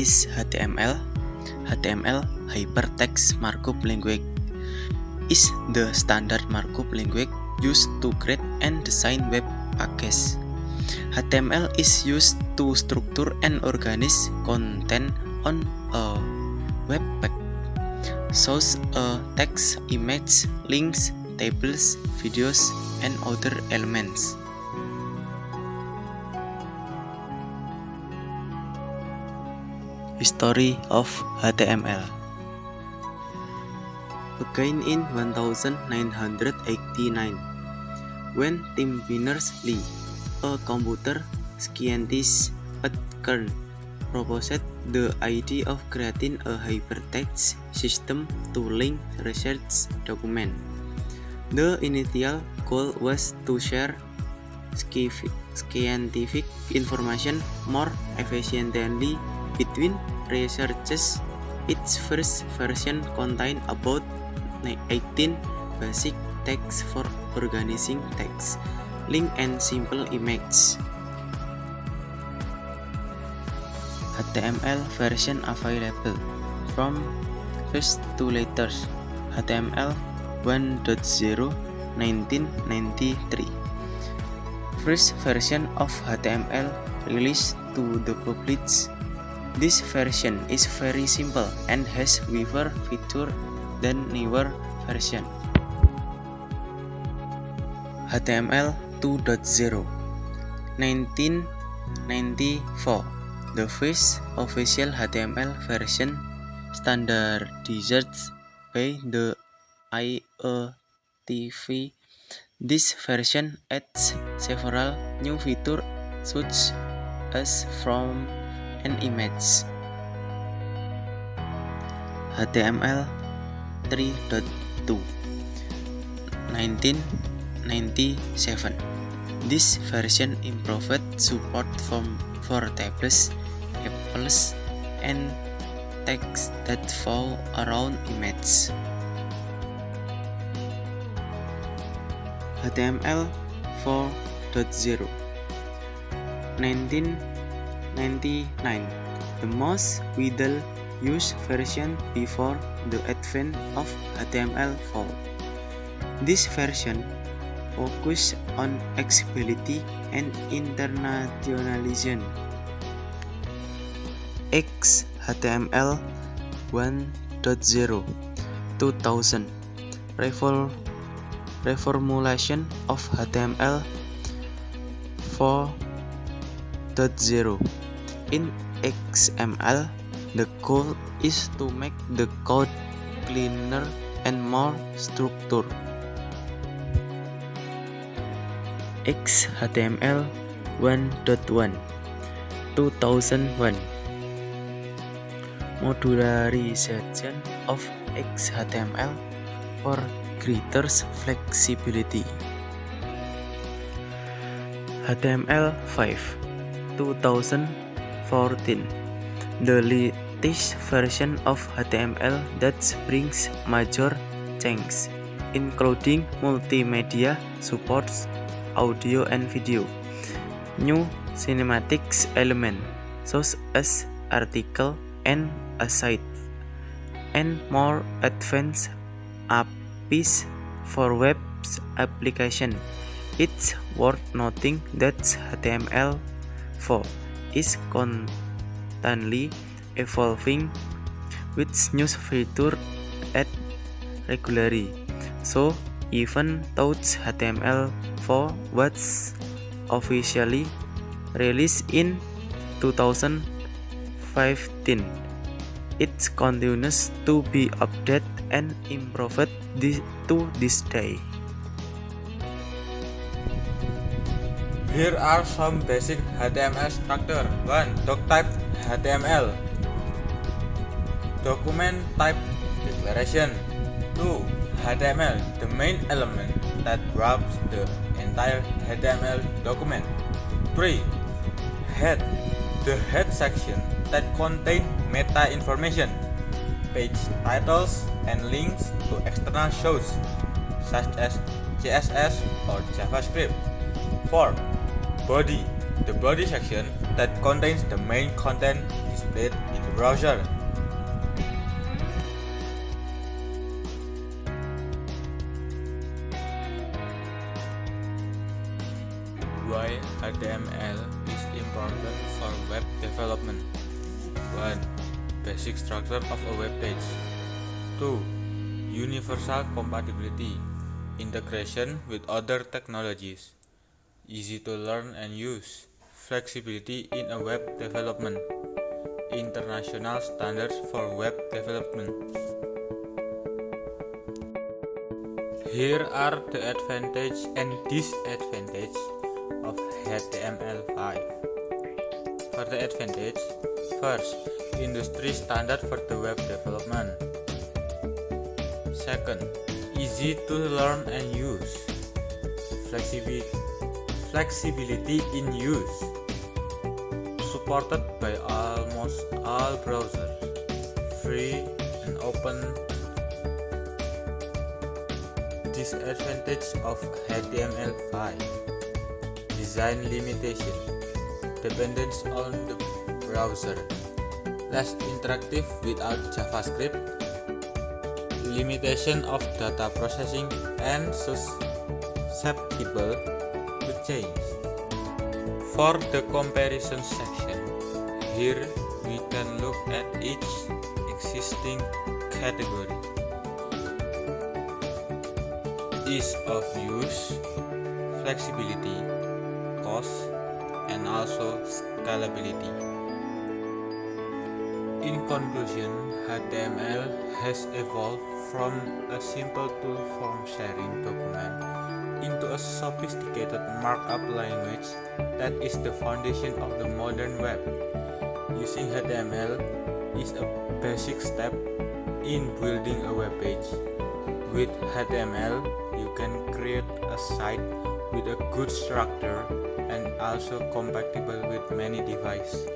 is HTML? HTML, Hypertext Markup Language, is the standard markup language used to create and design web pages. HTML is used to structure and organize content on a web page, such as text, image, links, tables, videos, and other elements. History of HTML. Began in 1989, when Tim Berners-Lee, a computer scientist at CERN, proposed the idea of creating a hypertext system to link research documents. The initial goal was to share scientific information more efficiently between researchers. Its first version contained about 18 basic texts for organizing text, link, and simple images. HTML version available from first to latest. HTML 1.0 1993. First version of HTML released to the public. This version is very simple and has fewer features than newer version. HTML 2.0 1994. The first official HTML version standardized by the IETF. This version adds several new features such as from an image. HTML 3.2 1997. This version improved support for tables, apples, and text that fall around images. HTML 4.0 1999. The most widely used version before the advent of HTML4. This version focused on accessibility and internationalization. XHTML 1.0 2000. Reformulation of HTML 4.0. In XML, the goal is to make the code cleaner and more structured. XHTML 1.1 2001. Modularization of XHTML for greater flexibility. HTML5 2014. The latest version of HTML that brings major changes, including multimedia supports, audio and video, new cinematics elements such as article and a site, and more advanced APIs for web application. It's worth noting that HTML4 is constantly evolving, with new features added regularly. So even though HTML4 was officially released in 2015, it continues to be updated and improved to this day. Here are some basic HTML structure. 1. Doc type HTML. Document type declaration. 2. HTML, the main element that wraps the entire HTML document. 3. Head, the head section that contains meta information, page titles, and links to external sources such as CSS or JavaScript. 4. Body, the body section that contains the main content displayed in the the browser. Why HTML is important for web development? 1. Basic structure of a web page. 2. Universal compatibility, integration with other technologies, easy to learn and use, flexibility in a web development, international standards for web development. Here are the advantages and disadvantages of HTML5. For the advantage, first, industry standard for the web development. Second, easy to learn and use. Flexibility in use. Supported by almost all browsers. Free and open. Disadvantage of HTML5. Design limitation. Dependence on the browser. Less interactive without JavaScript. Limitation of data processing and susceptible to change. For the comparison section, here we can look at each existing category. Ease of use, flexibility, cost, and also scalability. In conclusion, HTML has evolved from a simple tool for sharing documents into a sophisticated markup language that is the foundation of the modern web. Using HTML is a basic step in building a web page. With HTML, you can create a site with a good structure and also compatible with many devices.